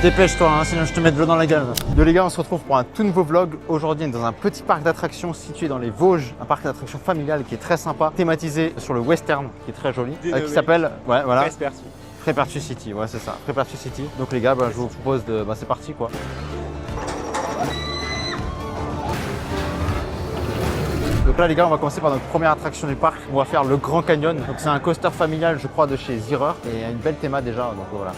Dépêche-toi, hein, sinon je te mets de l'eau dans la gueule. Yo les gars, on se retrouve pour un tout nouveau vlog. Aujourd'hui, on est dans un petit parc d'attractions situé dans les Vosges. Un parc d'attractions familial qui est très sympa, thématisé sur le western, qui est très joli. Qui s'appelle, ouais, voilà. Frépertuis City, ouais, c'est ça. Frépertuis City. Donc les gars, je vous propose de... c'est parti quoi. Donc là les gars, on va commencer par notre première attraction du parc. On va faire le Grand Canyon. Donc c'est un coaster familial, je crois, de chez Zierer. Et il y a une belle théma déjà, donc voilà.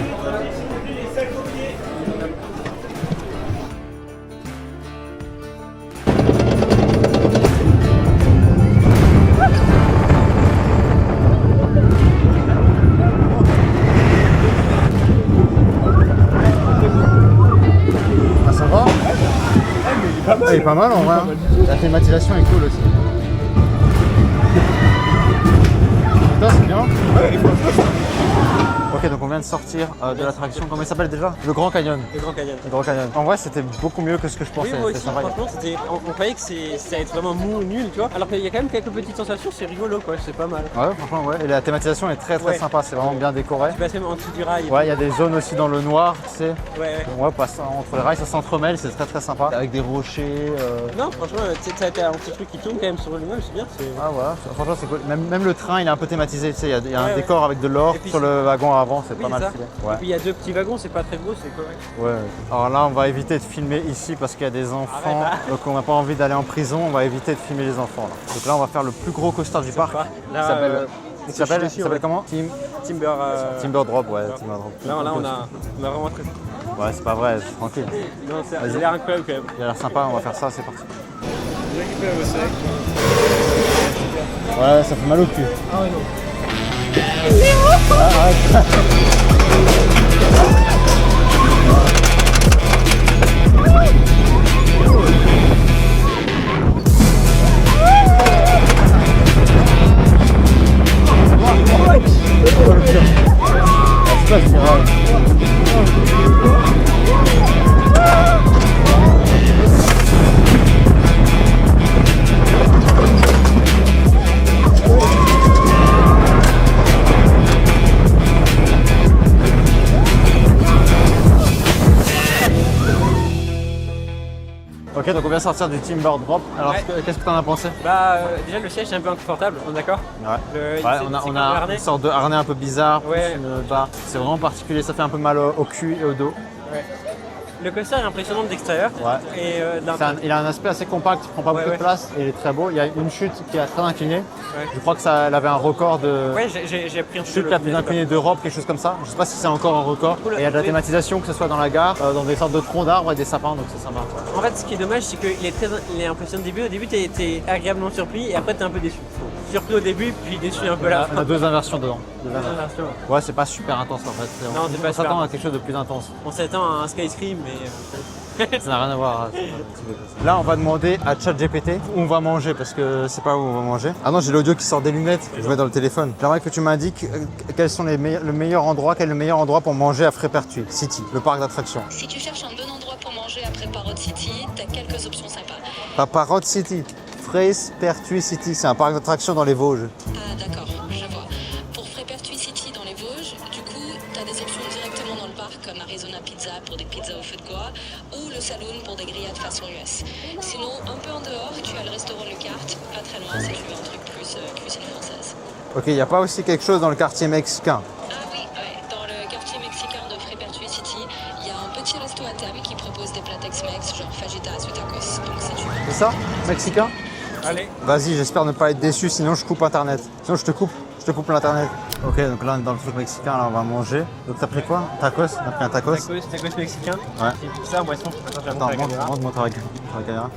Il est pas mal en vrai. La thématisation est cool aussi. Putain, c'est bien. Ok, donc on vient de sortir de l'attraction. Comment il s'appelle déjà? Le Grand Canyon. Le Grand Canyon. Le Grand Canyon. En vrai, c'était beaucoup mieux que ce que je pensais. Oui, moi aussi, franchement, on croyait que ça allait être vraiment mou, nul, tu vois. Alors qu'il y a quand même quelques petites sensations, c'est rigolo, quoi, c'est pas mal. Ouais, franchement, ouais. Et la thématisation est très sympa, c'est vraiment bien décoré. Tu passes même en dessous du rail. Ouais, il y a des zones aussi dans le noir, tu sais. Ouais. Ouais, entre les rails, ça s'entremêle, c'est très sympa. Avec des rochers. Non, franchement, t'as un petit truc qui tourne quand même sur lui-même, c'est bien. Ah, voilà, franchement, c'est cool. Même le train, il est un peu thématisé, tu sais. Il y a un décor avec de l'or sur le wagon avant, c'est pas mal stylé. Ouais. Et puis il y a deux petits wagons, c'est pas très gros, c'est correct. Ouais. Alors là, on va éviter de filmer ici parce qu'il y a des enfants. Donc on n'a pas envie d'aller en prison, on va éviter de filmer les enfants. Là. Donc là, on va faire le plus gros coaster du parc. Il s'appelle comment? Timber Drop, ouais. Timber Drop. Là, on a vraiment très... Ouais, c'est pas vrai, tranquille. Non, il a l'air incroyable quand même. Il a l'air sympa, on va faire ça, c'est parti. Ouais, ça fait mal au cul. Ah ouais, non. Arrête. Ok, donc on vient sortir du Timber Drop. Alors, qu'est-ce que t'en as pensé? Déjà le siège est un peu inconfortable, on est d'accord? Ouais. On a une sorte de harnais un peu bizarre, c'est vraiment particulier, ça fait un peu mal au cul et au dos. Ouais. Le coaster est impressionnant de l'extérieur. Ouais. Et il a un aspect assez compact, il prend pas beaucoup de place et il est très beau. Il y a une chute qui est très inclinée. Ouais. Je crois que elle avait un record de j'ai pris un chute la plus inclinée d'Europe, quelque chose comme ça. Je sais pas si c'est encore un record. Cool. Et il y a de la thématisation, que ce soit dans la gare, dans des sortes de troncs d'arbres et des sapins, donc c'est sympa. En fait, ce qui est dommage, c'est qu'il est impressionnant au début. Au début, t'es agréablement surpris et après, t'es un peu déçu. Surpris au début, puis déçu un peu là. On a deux inversions dedans. Ouais, c'est pas super intense en fait. Non, on s'attend à quelque chose de plus intense. On s'attend à un Skyscream, mais... Ça n'a rien à voir. Là, on va demander à ChatGPT où on va manger parce que c'est pas où on va manger. Ah non, j'ai l'audio qui sort des lunettes. Je mets dans le téléphone. J'aimerais que tu m'indiques quels sont quel est le meilleur endroit pour manger à Frépertuis City, le parc d'attractions. Si tu cherches un bon endroit pour manger après Parrot City, t'as quelques options sympas. Pas Parrot City, Frépertuis City, c'est un parc d'attractions dans les Vosges. Ah d'accord, je vois. Pour Frépertuis City dans les Vosges, du coup, t'as des options directement dans le parc comme Arizona Pizza pour des pizzas au feu de bois ou le Saloon pour des grillades façon US. Sinon, un peu en dehors, tu as le restaurant Le Carte, pas très loin si tu veux un truc plus cuisine française. Ok, il n'y a pas aussi quelque chose dans le quartier mexicain? Ah oui, dans le quartier mexicain de Frépertuis City, il y a un petit resto à thème qui propose des plats Tex-Mex genre fajitas ou tacos. Donc si tu veux... C'est ça? Mexicain? Allez. Vas-y, j'espère ne pas être déçu, sinon je coupe internet. Sinon je te coupe l'internet. Ok, donc là on est dans le truc mexicain, là on va manger. Donc t'as pris quoi? Tacos? T'as pris un tacos? Tacos mexicain. Ouais. C'est ça, boisson. Attends, montre avec la caméra.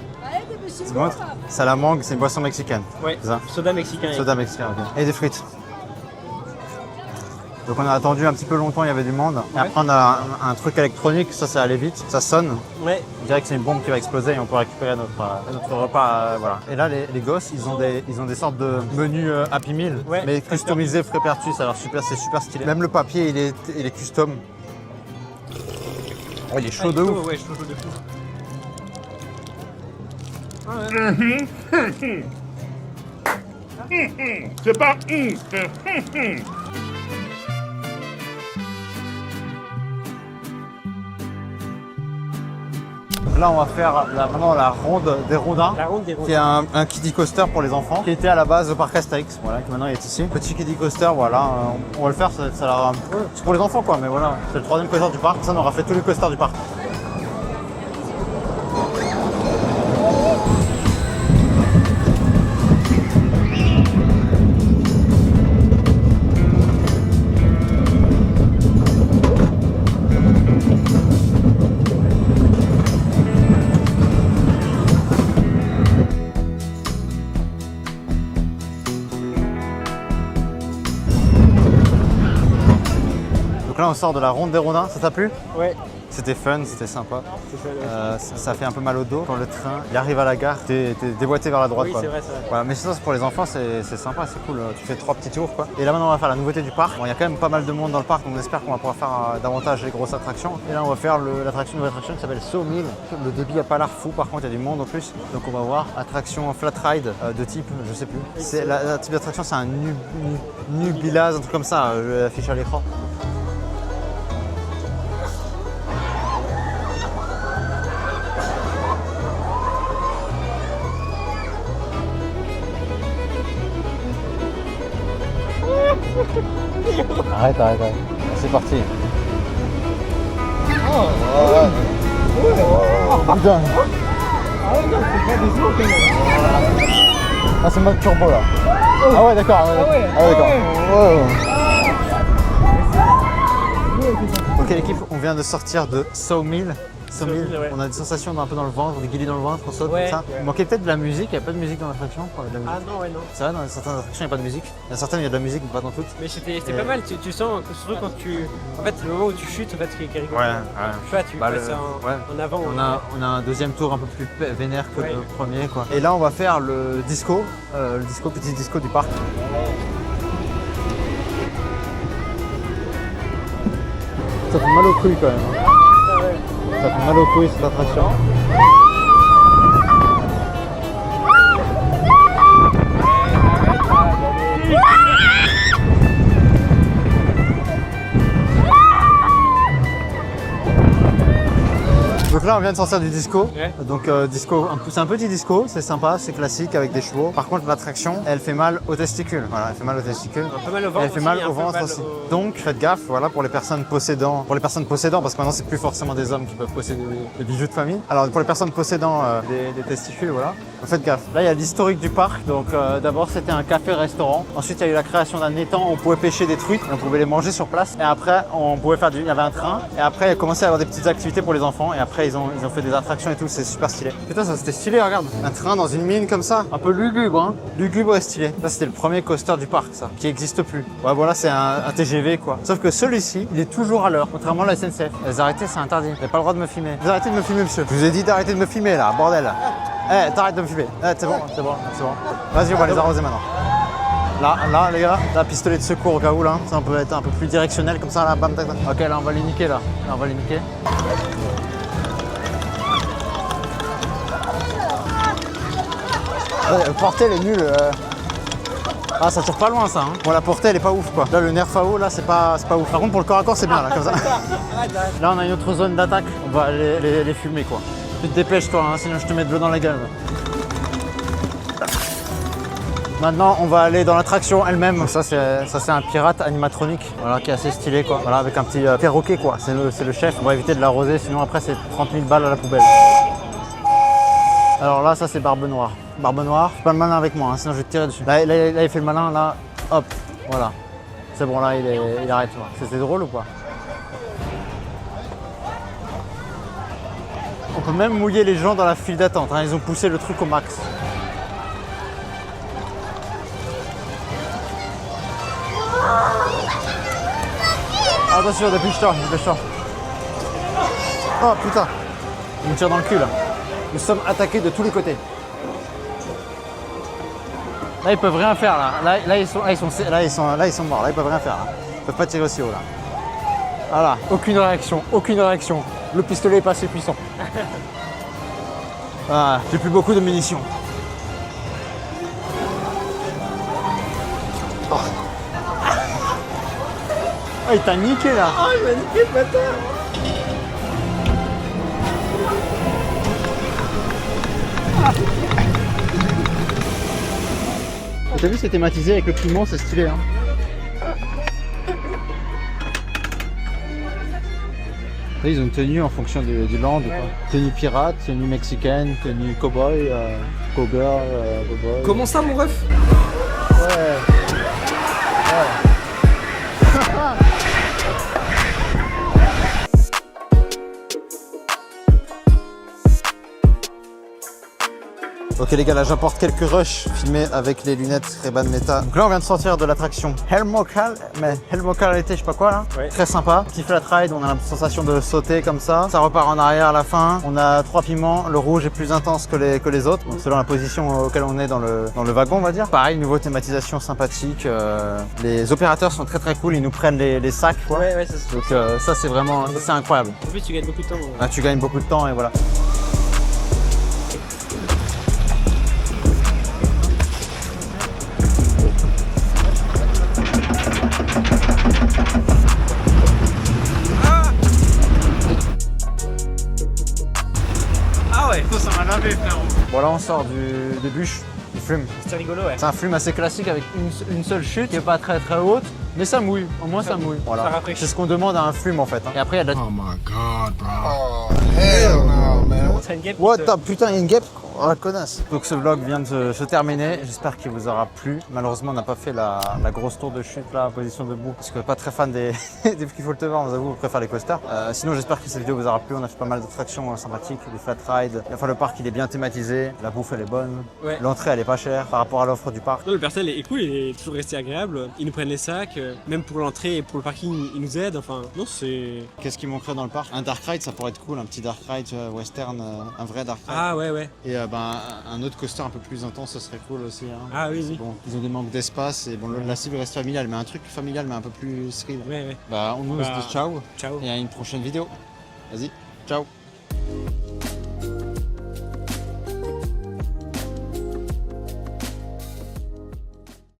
Ça la mangue, c'est une boisson mexicaine. Ouais, soda mexicain. Soda mexicain, ok. Et des frites. Donc on a attendu un petit peu longtemps, il y avait du monde. Et après on a un truc électronique, ça allait vite, ça sonne. Ouais. On dirait que c'est une bombe qui va exploser et on peut récupérer notre repas. Voilà. Et là les gosses, ils ont des sortes de menus Happy Meal, mais customisés Frépertuis, alors c'est super stylé. Même le papier il est custom. Oh, il est chaud de ouf. Ouais, chaud de fou. C'est pas Là, on va faire maintenant la ronde des rondins. La ronde des rondins. Qui est un kiddie coaster pour les enfants, qui était à la base au parc Astérix, voilà, qui maintenant est ici. Petit kiddie coaster, voilà, on va le faire, c'est pour les enfants quoi, mais voilà, c'est le 3e coaster du parc, ça on aura fait tous les coasters du parc. Donc là on sort de la ronde des rondins, ça t'a plu? Ouais. C'était fun, c'était sympa. C'est Ça fait un peu mal au dos quand le train il arrive à la gare, t'es déboîté vers la droite. Oui, quoi. c'est vrai, c'est vrai. Voilà, mais sinon pour les enfants c'est sympa, c'est cool. Tu fais 3 petits tours quoi. Et là maintenant on va faire la nouveauté du parc. Bon, il y a quand même pas mal de monde dans le parc, donc on espère qu'on va pouvoir faire davantage les grosses attractions. Et là on va faire nouvelle attraction qui s'appelle Sawmill. Le débit a pas l'air fou, par contre il y a du monde en plus. Donc on va voir attraction flat ride de type, je sais plus. C'est la type d'attraction, c'est un Nubilaz, un truc comme ça, je l'affiche à l'écran. Arrête. C'est parti. Putain. Ah c'est mode turbo là. Ah ouais d'accord. Ok l'équipe, on vient de sortir de Sawmill. Ouais. On a des sensations un peu dans le ventre, des guillis dans le ventre, on saute Ouais. comme ça. Il manquait peut-être de la musique, il n'y a pas de musique dans l'attraction. Ah non, ouais, non. C'est vrai, dans certaines attractions, il n'y a pas de musique. Il y a certaines, il y a de la musique, mais pas dans toutes. Mais c'était pas mal, tu sens, surtout quand tu. En fait, le moment où tu chutes, en fait, qui est rigolo. Ouais. Tu vois, tu passes en avant. On a un deuxième tour un peu plus vénère que Ouais. le premier quoi. Et là on va faire le petit disco du parc. Ça fait mal aux couilles quand même. Hein. Ça fait mal aux couilles cette attraction. Donc là on vient de sortir du disco, Ouais. donc disco, c'est un petit disco, c'est sympa, c'est classique avec des chevaux. Par contre l'attraction, elle fait mal aux testicules, voilà, elle fait mal aux testicules. Un peu mal au ventre Elle fait mal aussi, au un peu ventre mal aussi. au- Donc faites gaffe, voilà, pour les personnes possédant, parce que maintenant c'est plus forcément des hommes qui peuvent posséder des bijoux de famille. Alors pour les personnes possédant des testicules, voilà, faites gaffe. Là il y a l'historique du parc, donc d'abord c'était un café-restaurant. Ensuite il y a eu la création d'un étang, on pouvait pêcher des truites, on pouvait les manger sur place. Et après on pouvait faire il y avait un train. Et après il a commencé à y avoir des petites activités pour les enfants. Et après ils ont fait des attractions et tout, c'est super stylé. Putain ça c'était stylé, regarde. Un train dans une mine comme ça, un peu lugubre, hein. Lugubre et stylé. Ça c'était le premier coaster du parc, ça, qui n'existe plus. Ouais voilà, c'est un TGV quoi. Sauf que celui-ci, il est toujours à l'heure, contrairement à la SNCF. Les arrêter c'est interdit. Vous n'avez pas le droit de me filmer. Vous arrêtez de me filmer monsieur. Je vous ai dit d'arrêter de me filmer là, bordel. Eh, t'arrêtes de me filmer. Eh, c'est bon. Vas-y, on va les arroser maintenant. Là, les gars, là, pistolet de secours au cas où, là. Ça peut être un peu plus directionnel comme ça, là, bam, tac, tac. Ok, là, on va les niquer, là. Là, on va les niquer. Ouais, portée, elle est nulle. Ah, ça tire pas loin, ça. Hein. Bon, la portée, elle est pas ouf, quoi. Là, le nerf FAO, là, c'est pas ouf. Par contre, pour le corps à corps, c'est bien, là, comme ça. Là, on a une autre zone d'attaque. On va les fumer, quoi. Tu te dépêches, toi, hein, sinon je te mets de l'eau dans la gueule. Maintenant, on va aller dans l'attraction elle-même. Ça, c'est un pirate animatronique, voilà, qui est assez stylé, quoi. Voilà, avec un petit perroquet, quoi. C'est le chef. On va éviter de l'arroser, sinon après, c'est 30 000 balles à la poubelle. Alors là, ça, c'est Barbe Noire. Barbe Noire, fais pas le malin avec moi, hein, sinon je vais te tirer dessus. Là, il fait le malin, là, hop, voilà. C'est bon, là, il arrête. C'était drôle ou pas? On peut même mouiller les gens dans la file d'attente, hein. Ils ont poussé le truc au max. Attention, dépêche-toi. Oh putain, il me tire dans le cul là. Nous sommes attaqués de tous les côtés. Là ils peuvent rien faire là. Là ils sont morts. Là ils peuvent rien faire. Là. Ils peuvent pas tirer aussi haut là. Voilà, aucune réaction. Le pistolet est pas assez puissant. Ah, j'ai plus beaucoup de munitions. Oh. Ah, il t'a niqué là. Oh, il m'a niqué le bâtard. T'as vu, c'est thématisé avec le piment, c'est stylé. Hein. Là, ils ont une tenue en fonction du land. Quoi. Tenue pirate, tenue mexicaine, tenue cowboy, cowgirl, cowboy. Comment ça, mon ref? Ouais. Ok les gars, là j'apporte quelques rushs filmés avec les lunettes Ray-Ban Meta. Donc là on vient de sortir de l'attraction Helmocal, mais Helmocality je sais pas quoi là. Ouais. Très sympa. Petit flat ride, on a la sensation de sauter comme ça. Ça repart en arrière à la fin. On a 3 piments, le rouge est plus intense que les autres, donc selon la position auquel on est dans le wagon on va dire. Pareil, nouveau thématisation sympathique. Les opérateurs sont très cool, ils nous prennent les sacs quoi. Ouais, c'est ça. Donc ça c'est vraiment, ça, c'est incroyable. En plus, tu gagnes beaucoup de temps. Là tu gagnes beaucoup de temps et voilà. Ah ouais, ça m'a lavé, frérot. Bon là on sort du bûche, du flume. C'était rigolo, ouais. C'est un flume assez classique avec une seule chute qui est pas très haute, mais ça mouille, au moins ça mouille. Ça Voilà. rafraîchit. C'est ce qu'on demande à un flume en fait. Hein. Et après il y a de la... Oh my god, bro. Oh, hell no, man. C'est une guêpe. What the putain, il y a une guêpe. Oh la connasse. Donc ce vlog vient de se terminer, j'espère qu'il vous aura plu. Malheureusement on n'a pas fait la grosse tour de chute là, en position debout, parce que pas très fan des Free Fall Tower, on vous avoue, on préfère les coasters. Sinon j'espère que cette vidéo vous aura plu, on a fait pas mal d'attractions sympathiques, des flat rides. Enfin le parc il est bien thématisé, la bouffe elle est bonne, Ouais. l'entrée elle est pas chère par rapport à l'offre du parc. Non, le personnel est cool, il est toujours resté agréable. Ils nous prennent les sacs, même pour l'entrée et pour le parking, ils nous aident. Enfin, non, c'est. Qu'est-ce qui manquerait dans le parc? Un dark ride ça pourrait être cool, un petit dark ride western, un vrai dark ride. Ah ouais. Et un autre coaster un peu plus intense, ce serait cool aussi. Hein. Ah oui. Bon, ils ont des manques d'espace et bon, la cible reste familiale, mais un truc familial mais un peu plus thrill. Ouais. Bah, on nous dit ciao Ciao. et à une prochaine vidéo. Vas-y, ciao.